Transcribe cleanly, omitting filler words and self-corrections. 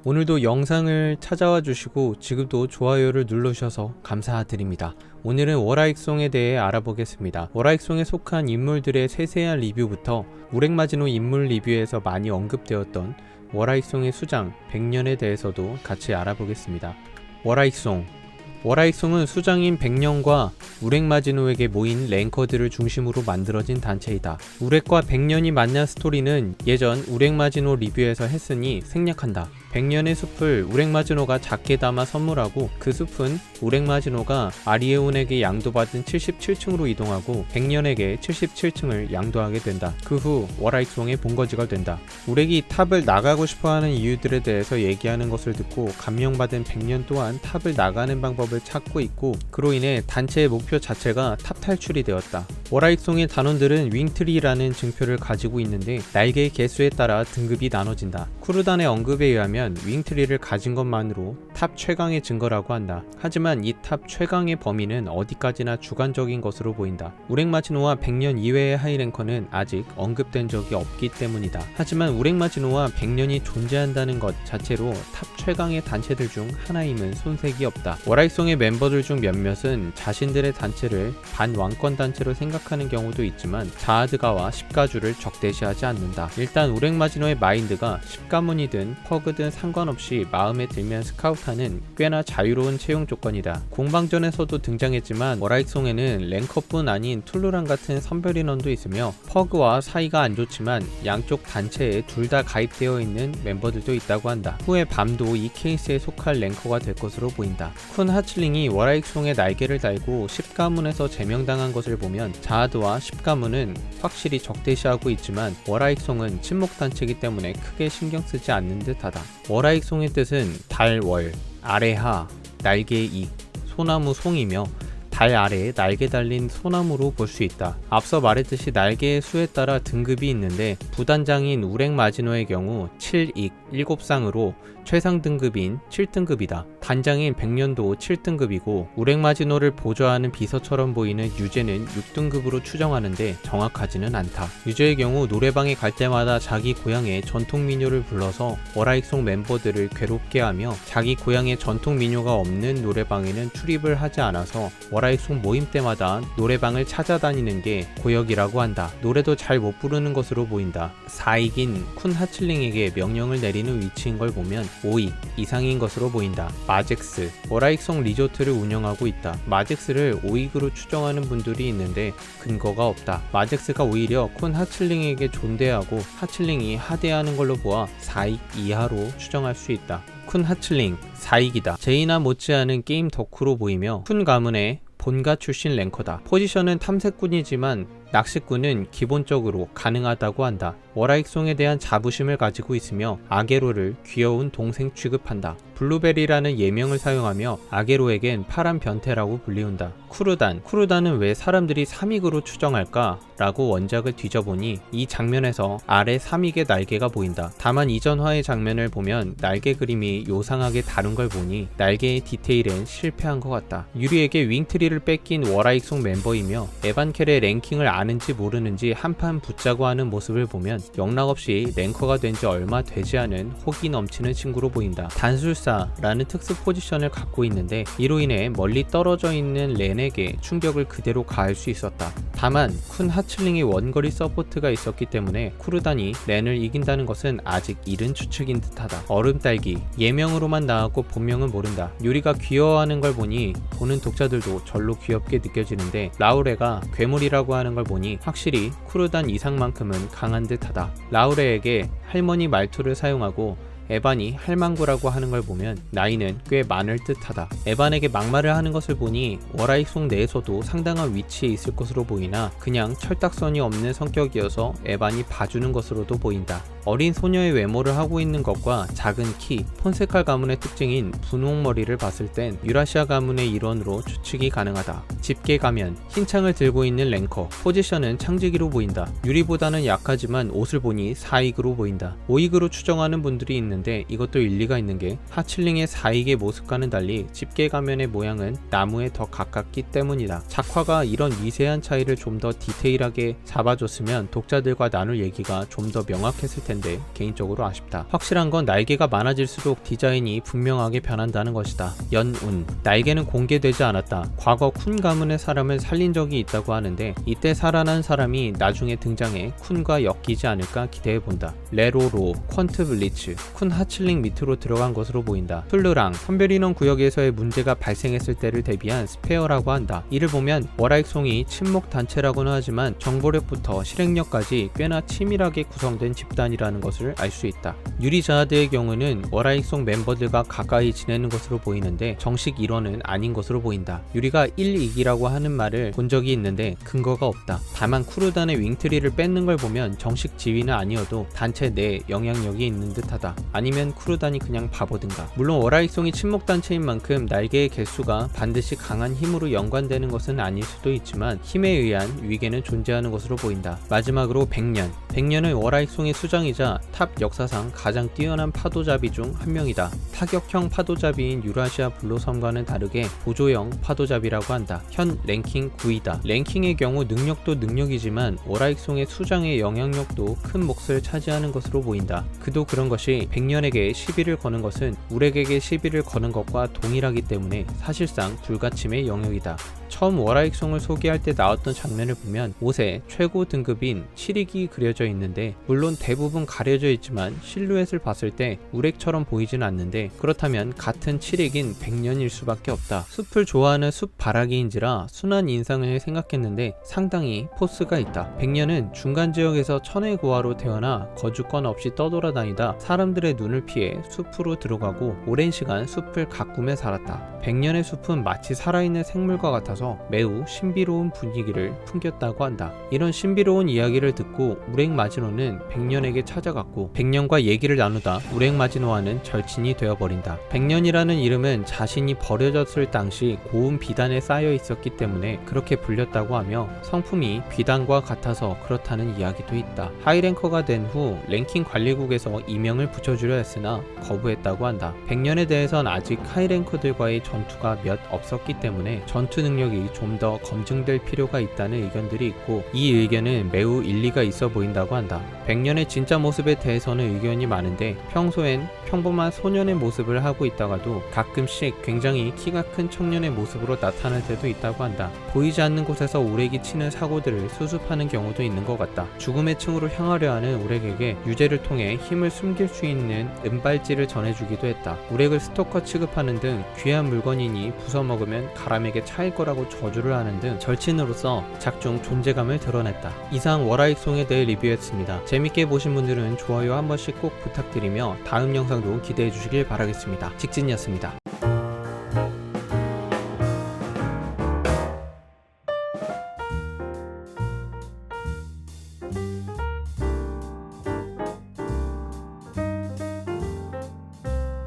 오늘도 영상을 찾아와 주시고 지금도 좋아요를 눌러주셔서 감사드립니다. 오늘은 월화익송에 대해 알아보겠습니다. 월화익송에 속한 인물들의 세세한 리뷰부터 우렝마지노 인물 리뷰에서 많이 언급되었던 월화익송의 수장 백년에 대해서도 같이 알아보겠습니다. 월화익송은 수장인 백년과 우렝마지노에게 모인 랭커들을 중심으로 만들어진 단체이다. 우렝과 백년이 만난 스토리는 예전 우렝마지노 리뷰에서 했으니 생략한다. 백년의 숲을 우렝마지노가 작게 담아 선물하고 그 숲은 우렝마지노가 아리에온에게 양도받은 77층으로 이동하고 백년에게 77층을 양도하게 된다. 그 후 월화익송의 본거지가 된다. 우렝이 탑을 나가고 싶어하는 이유들에 대해서 얘기하는 것을 듣고 감명받은 백년 또한 탑을 나가는 방법을 찾고 있고 그로 인해 단체의 목표 자체가 탑 탈출이 되었다. 월화익송의 단원들은 윙트리라는 증표를 가지고 있는데 날개의 개수에 따라 등급이 나눠진다. 쿠르단의 언급에 의하면 윙트리를 가진 것만으로 탑 최강의 증거라고 한다. 하지만 이 탑 최강의 범위는 어디까지나 주관적인 것으로 보인다. 우렝마지노와 백년 이외의 하이랭커는 아직 언급된 적이 없기 때문이다. 하지만 우렝마지노와 백년이 존재한다는 것 자체로 탑 최강의 단체들 중 하나임은 손색이 없다. 월화익송의 멤버들 중 몇몇은 자신들의 단체를 반왕권 단체로 생각하는 경우도 있지만 자아드가와 십가주를 적대시하지 않는다. 일단 우렝마지노의 마인드가 십가문이든 퍼그든 상관없이 마음에 들면 스카우트하는 꽤나 자유로운 채용 조건이다. 공방전에서도 등장했지만 월화익송에는 랭커뿐 아닌 툴루랑 같은 선별 인원도 있으며 퍼그와 사이가 안 좋지만 양쪽 단체에 둘 다 가입되어 있는 멤버들도 있다고 한다. 후에 밤도 이 케이스에 속할 랭커가 될 것으로 보인다. 쿤 하츠링이 월화익송의 날개를 달고 십가문에서 제명당한 것을 보면 자아드와 십가문은 확실히 적대시하고 있지만 월화익송은 친목단체이기 때문에 크게 신경쓰지 않는 듯하다. 월화익송의 뜻은 달, 월, 아래, 하, 날개, 익, 소나무, 송이며 달 아래에 날개 달린 소나무로 볼 수 있다. 앞서 말했듯이 날개의 수에 따라 등급이 있는데 부단장인 우렝마지노의 경우 7익 7쌍으로 최상 등급인 7등급이다. 단장인 백년도 7등급이고 우렝마지노를 보좌하는 비서처럼 보이는 유제는 6등급으로 추정하는데 정확하지는 않다. 유제의 경우 노래방에 갈 때마다 자기 고향의 전통 민요를 불러서 월화익송 멤버들을 괴롭게 하며 자기 고향의 전통 민요가 없는 노래방에는 출입을 하지 않아서 월화익송 모임 때마다 노래방을 찾아다니는 게 고역이라고 한다. 노래도 잘 못 부르는 것으로 보인다. 4익인 쿤 하츠링에게 명령을 내리는 위치인 걸 보면 5익 이상인 것으로 보인다. 마젝스, 월화익송 리조트를 운영하고 있다. 마젝스를 5익으로 추정하는 분들이 있는데 근거가 없다. 마젝스가 오히려 쿤 하츠링에게 존대하고 하츠링이 하대하는 걸로 보아 4익 이하로 추정할 수 있다. 쿤 하츠링 4익이다. 제이나 못지않은 게임 덕후로 보이며 쿤 가문의 본가 출신 랭커다. 포지션은 탐색꾼이지만 낚시꾼은 기본적으로 가능하다고 한다. 월화익송에 대한 자부심을 가지고 있으며 아게로를 귀여운 동생 취급한다. 블루베리라는 예명을 사용하며 아게로에겐 파란 변태라고 불리운다. 쿠르단은 왜 사람들이 3익으로 추정할까? 라고 원작을 뒤져보니 이 장면에서 아래 3익의 날개가 보인다. 다만 이전 화의 장면을 보면 날개 그림이 요상하게 다른 걸 보니 날개의 디테일엔 실패한 것 같다. 유리에게 윙트리를 뺏긴 월화익송 멤버이며 에반켈의 랭킹을 아는지 모르는지 한판 붙자고 하는 모습을 보면 영락없이 랭커가 된 지 얼마 되지 않은 호기 넘치는 친구로 보인다. 단술사라는 특수 포지션을 갖고 있는데 이로 인해 멀리 떨어져 있는 렌에게 충격을 그대로 가할 수 있었다. 다만 쿤 하츠링의 원거리 서포트가 있었기 때문에 쿠르단이 렌을 이긴다는 것은 아직 이른 추측인 듯하다. 얼음딸기 예명으로만 나왔고 본명은 모른다. 유리가 귀여워하는 걸 보니 보는 독자들도 절로 귀엽게 느껴지는데 라우레가 괴물이라고 하는 걸 보니 확실히 쿠르단 이상만큼은 강한 듯하다. 라우레에게 할머니 말투를 사용하고 에반이 할망구라고 하는 걸 보면 나이는 꽤 많을 듯하다. 에반에게 막말을 하는 것을 보니 월화익송 내에서도 상당한 위치에 있을 것으로 보이나 그냥 철딱선이 없는 성격이어서 에반이 봐주는 것으로도 보인다. 어린 소녀의 외모를 하고 있는 것과 작은 키, 폰세칼 가문의 특징인 분홍머리를 봤을 땐 유라시아 가문의 일원으로 추측이 가능하다. 집게 가면, 흰 창을 들고 있는 랭커, 포지션은 창지기로 보인다. 유리보다는 약하지만 옷을 보니 4익으로 보인다. 5익으로 추정하는 분들이 있는데 이것도 일리가 있는 게 하칠링의 4익의 모습과는 달리 집게 가면의 모양은 나무에 더 가깝기 때문이다. 작화가 이런 미세한 차이를 좀 더 디테일하게 잡아줬으면 독자들과 나눌 얘기가 좀 더 명확했을 텐데 텐데 개인적으로 아쉽다. 확실한 건 날개가 많아질수록 디자인이 분명하게 변한다는 것이다. 연운. 날개는 공개되지 않았다. 과거 쿤 가문의 사람을 살린 적이 있다고 하는데 이때 살아난 사람이 나중에 등장해 쿤과 엮이지 않을까 기대해본다. 레로로, 퀀트 블리츠, 쿤 하칠링 밑으로 들어간 것으로 보인다. 툴르랑, 선별인원 구역에서의 문제가 발생했을 때를 대비한 스페어라고 한다. 이를 보면 워라익송이 친목 단체라고는 하지만 정보력부터 실행력까지 꽤나 치밀하게 구성된 집단이라는 것을 알 수 있다. 유리자하드의 경우는 워라익송 멤버들과 가까이 지내는 것으로 보이는데 정식 일원은 아닌 것으로 보인다. 유리가 1, 2기라고 하는 말을 본 적이 있는데 근거가 없다. 다만 쿠르단의 윙트리를 뺏는 걸 보면 정식 지위는 아니어도 단체 내 영향력이 있는 듯하다. 아니면 쿠르단이 그냥 바보든가. 물론 워라익송이 친목단체인 만큼 날개의 개수가 반드시 강한 힘으로 연관되는 것은 아닐 수도 있지만 힘에 의한 위계는 존재하는 것으로 보인다. 마지막으로 백년. 백년은 워라익송의 수장이자 탑 역사상 가장 뛰어난 파도잡이 중 한 명이다. 타격형 파도잡이인 유라시아 블로섬과는 다르게 보조형 파도잡이라고 한다. 현 랭킹 9위다. 랭킹의 경우 능력도 능력이지만 워라익송의 수장의 영향력도 큰 몫을 차지하는 것으로 보인다. 그도 그런 것이 백년에게 시비를 거는 것은 우렉에게 시비를 거는 것과 동일하기 때문에 사실상 불가침의 영역이다. 처음 워라익송을 소개할 때 나왔던 장면을 보면 옷에 최고 등급인 7익이 그려져 있는데 물론 대부분 가려져 있지만 실루엣을 봤을 때 우렉처럼 보이진 않는데 그렇다면 같은 7익인 백년일 수밖에 없다. 숲을 좋아하는 숲바라기인지라 순한 인상을 생각했는데 상당히 포스가 있다. 백년은 중간 지역에서 천의 고아로 태어나 거주권 없이 떠돌아다니다 사람들의 눈을 피해 숲으로 들어가고 오랜 시간 숲을 가꾸며 살았다. 백년의 숲은 마치 살아있는 생물과 같아서 매우 신비로운 분위기를 풍겼다고 한다. 이런 신비로운 이야기를 듣고 우렉마지노는 백년에게 찾아갔고 백년과 얘기를 나누다 우렉마지노와는 절친이 되어버린다. 백년이라는 이름은 자신이 버려졌을 당시 고운 비단에 쌓여 있었기 때문에 그렇게 불렸다고 하며 성품이 비단과 같아서 그렇다는 이야기도 있다. 하이랭커가 된 후 랭킹 관리국에서 이명을 붙여주려 했으나 거부했다고 한다. 백년에 대해선 아직 하이랭커들과의 전투가 몇 없었기 때문에 전투 능력이 좀 더 검증될 필요가 있다는 의견들이 있고 이 의견은 매우 일리가 있어 보인다고 한다. 백년의 진짜 모습에 대해서는 의견이 많은데 평소엔 평범한 소년의 모습을 하고 있다가도 가끔씩 굉장히 키가 큰 청년의 모습으로 나타날 때도 있다고 한다. 보이지 않는 곳에서 우렉이 치는 사고들을 수습하는 경우도 있는 것 같다. 죽음의 층으로 향하려 하는 우렉에게 유재를 통해 힘을 숨길 수 있는 은발찌를 전해주기도 했다. 우렉을 스토커 취급하는 등 귀한 물건이니 부숴먹으면 가람에게 차일 거라고 저주를 하는 등 절친으로서 작중 존재감을 드러냈다. 이상 워라익송에 대해 리뷰했습니다. 재밌게 보신 분들은 좋아요 한 번씩 꼭 부탁드리며 다음 영상도 기대해 주시길 바라겠습니다. 직진이었습니다.